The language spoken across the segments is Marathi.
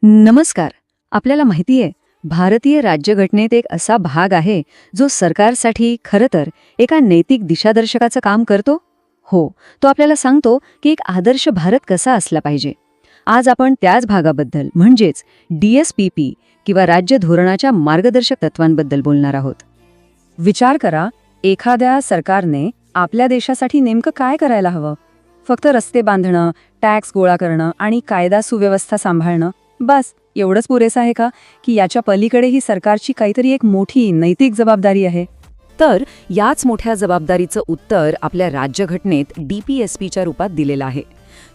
नमस्कार. आपल्याला माहिती आहे, भारतीय राज्यघटनेत एक असा भाग आहे जो सरकारसाठी खरं तर एका नैतिक दिशादर्शकाचं काम करतो. हो, तो आपल्याला सांगतो की एक आदर्श भारत कसा असला पाहिजे. आज आपण त्याच भागाबद्दल म्हणजेच DSPP किंवा राज्य धोरणाच्या मार्गदर्शक तत्वांबद्दल बोलणार आहोत. विचार करा, एखाद्या सरकारने आपल्या देशासाठी नेमकं काय करायला हवं? फक्त रस्ते बांधणं, टॅक्स गोळा करणं आणि कायदा सुव्यवस्था सांभाळणं, बस एवढंच पुरेसं आहे का? की याच्या पलीकडे ही सरकारची काहीतरी एक मोठी नैतिक जबाबदारी आहे? तर याच मोठ्या जबाबदारीचं उत्तर आपल्या राज्यघटनेत DPSPच्या रूपात दिलेलं आहे.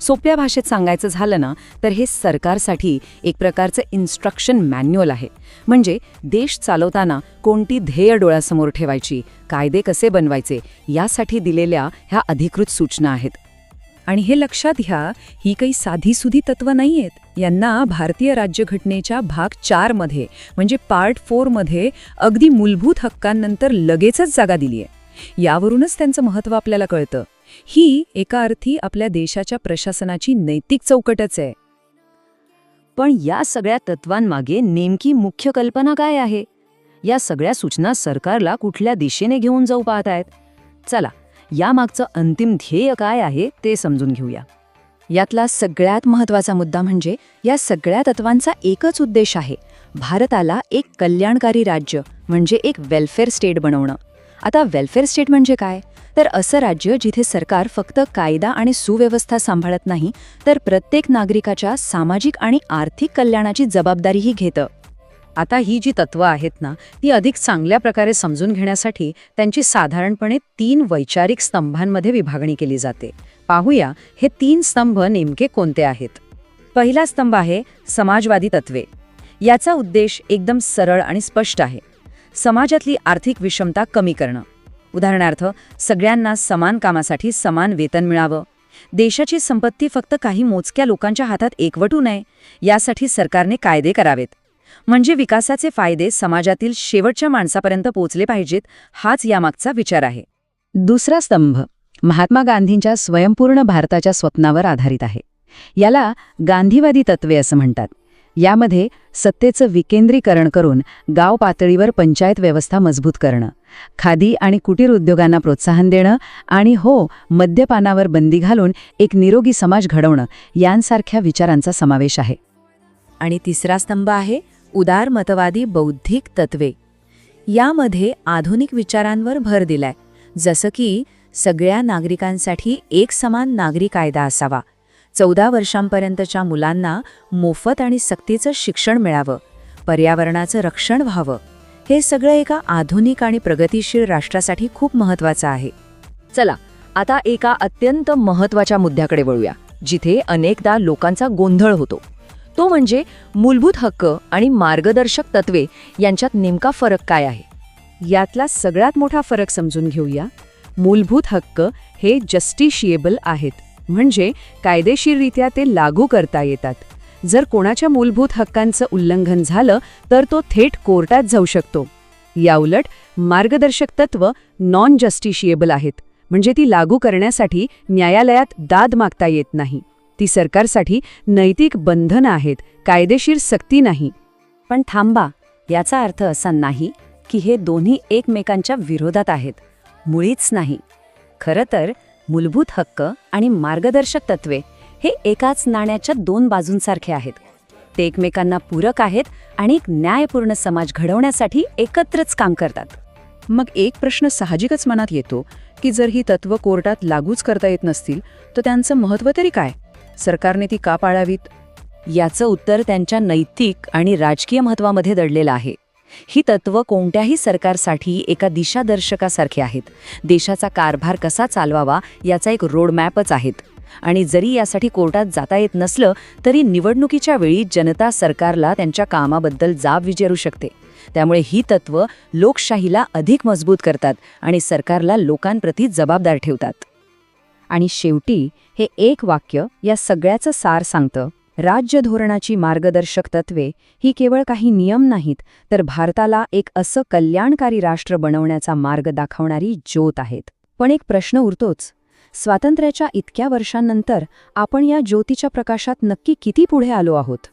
सोप्या भाषेत सांगायचं झालं ना, तर हे सरकारसाठी एक प्रकारचं इन्स्ट्रक्शन मॅन्युअल आहे. म्हणजे देश चालवताना कोणती ध्येय डोळ्यासमोर ठेवायची, कायदे कसे बनवायचे, यासाठी दिलेल्या ह्या अधिकृत सूचना आहेत. आणि हे लक्षात घ्या, ही काही साधीसुधी तत्त्व नाहीयेत. यांना भारतीय राज्यघटनेच्या भाग 4 मध्ये म्हणजे पार्ट 4 मध्ये अगदी मूलभूत हक्कांनंतर लगेचच जागा दिली आहे. यावरूनच त्यांचं महत्त्व आपल्याला कळतं. ही एका अर्थी आपल्या देशाच्या प्रशासनाची नैतिक चौकटच आहे. पण या सगळ्या तत्वांमागे नेमकी मुख्य कल्पना काय आहे? या सगळ्या सूचना सरकारला कुठल्या दिशेने घेऊन जाऊ पाहत आहेत? चला, यामागचं अंतिम ध्येय काय आहे ते समजून घेऊया. यातला सगळ्यात महत्त्वाचा मुद्दा म्हणजे या सगळ्या तत्वांचा एकच उद्देश आहे, भारताला एक कल्याणकारी राज्य म्हणजे एक वेलफेअर स्टेट बनवणं. आता वेलफेअर स्टेट म्हणजे काय? तर असं राज्य जिथे सरकार फक्त कायदा आणि सुव्यवस्था सांभाळत नाही, तर प्रत्येक नागरिकाच्या सामाजिक आणि आर्थिक कल्याणाची जबाबदारीही घेतं. आता ही जी तत्त्व आहेत ना, ती अधिक चांगल्या प्रकारे समजून घेण्यासाठी त्यांची साधारणपणे 3 वैचारिक स्तंभांमध्ये विभागणी केली जाते. पाहूया हे 3 स्तंभ नेमके कोणते आहेत. पहिला स्तंभ आहे समाजवादी तत्वे. याचा उद्देश एकदम सरळ आणि स्पष्ट आहे. समाजातली आर्थिक विषमता कमी करणं. उदाहरणार्थ, सगळ्यांना समान कामासाठी समान वेतन मिळावं. देशाची संपत्ती फक्त काही मोजक्या लोकांच्या हातात एकवटू नये, यासाठी सरकारने कायदे करावेत. म्हणजे विकासाचे फायदे समाजातील शेवटच्या माणसापर्यंत पोचले पाहिजेत, हाच यामागचा विचार आहे. दुसरा स्तंभ महात्मा गांधींच्या स्वयंपूर्ण भारताच्या स्वप्नावर आधारित आहे. याला गांधीवादी तत्वे असं म्हणतात. यामध्ये सत्तेचं विकेंद्रीकरण करून गाव पातळीवर पंचायत व्यवस्था मजबूत करणं, खादी आणि कुटीर उद्योगांना प्रोत्साहन देणं आणि मद्यपानावर बंदी घालून एक निरोगी समाज घडवणं यांसारख्या विचारांचा समावेश आहे. आणि तिसरा स्तंभ आहे उदारमतवादी बौद्धिक तत्वे. यामध्ये आधुनिक विचारांवर भर दिलाय, जसं की सगळ्या नागरिकांसाठी एक समान नागरी कायदा असावा, 14 वर्षांपर्यंतच्या मुलांना मोफत आणि सक्तीचं शिक्षण मिळावं, पर्यावरणाचं रक्षण व्हावं. हे सगळं एका आधुनिक आणि प्रगतिशील राष्ट्रासाठी खूप महत्त्वाचं आहे. चला, आता एका अत्यंत महत्त्वाच्या मुद्द्याकडे वळूया, जिथे अनेकदा लोकांचा गोंधळ होतो. तो म्हणजे मूलभूत हक्क आणि मार्गदर्शक तत्वे यांच्यात नेमका फरक काय आहे. यातला सगळ्यात मोठा फरक समजून घेऊया. मूलभूत हक्क हे जस्टिशिएबल आहेत, म्हणजे कायदेशीररित्या ते लागू करता येतात. जर कोणाच्या मूलभूत हक्कांचं उल्लंघन झालं तर तो थेट कोर्टात जाऊ शकतो. याउलट मार्गदर्शक तत्व नॉन जस्टिशिएबल आहेत, म्हणजे ती लागू करण्यासाठी न्यायालयात दाद मागता येत नाही. ती सरकारसाठी नैतिक बंधनं आहेत, कायदेशीर सक्ती नाही. पण थांबा, याचा अर्थ असा नाही की हे दोन्ही एकमेकांच्या विरोधात आहेत. मुळीच नाही. खरं तर मूलभूत हक्क आणि मार्गदर्शक तत्वे हे एकाच नाण्याच्या 2 बाजूंसारखे आहेत. ते एकमेकांना पूरक आहेत आणि एक न्यायपूर्ण समाज घडवण्यासाठी एकत्रच काम करतात. मग एक प्रश्न साहजिकच मनात येतो की जर ही तत्त्व कोर्टात लागूच करता येत नसतील तर त्यांचं महत्त्व तरी काय? सरकारने ती का पाळावीत? याचं उत्तर त्यांच्या नैतिक आणि राजकीय महत्त्वामध्ये दडलेलं आहे. ही तत्त्व कोणत्याही सरकारसाठी एका दिशादर्शकासारखे आहेत. देशाचा कारभार कसा चालवावा याचा एक रोडमॅपच आहेत. आणि जरी यासाठी कोर्टात जाता येत नसलं तरी निवडणुकीच्या वेळी जनता सरकारला त्यांच्या कामाबद्दल जाब विचारू शकते. त्यामुळे ही तत्त्व लोकशाहीला अधिक मजबूत करतात आणि सरकारला लोकांप्रती जबाबदार ठेवतात. आणि शेवटी हे एक वाक्य या सगळ्याचं सार सांगतं. राज्य धोरणाची मार्गदर्शक तत्वे ही केवळ काही नियम नाहीत, तर भारताला एक असं कल्याणकारी राष्ट्र बनवण्याचा मार्ग दाखवणारी ज्योत आहेत. पण एक प्रश्न उरतोच, स्वातंत्र्याच्या इतक्या वर्षांनंतर आपण या ज्योतीच्या प्रकाशात नक्की किती पुढे आलो आहोत?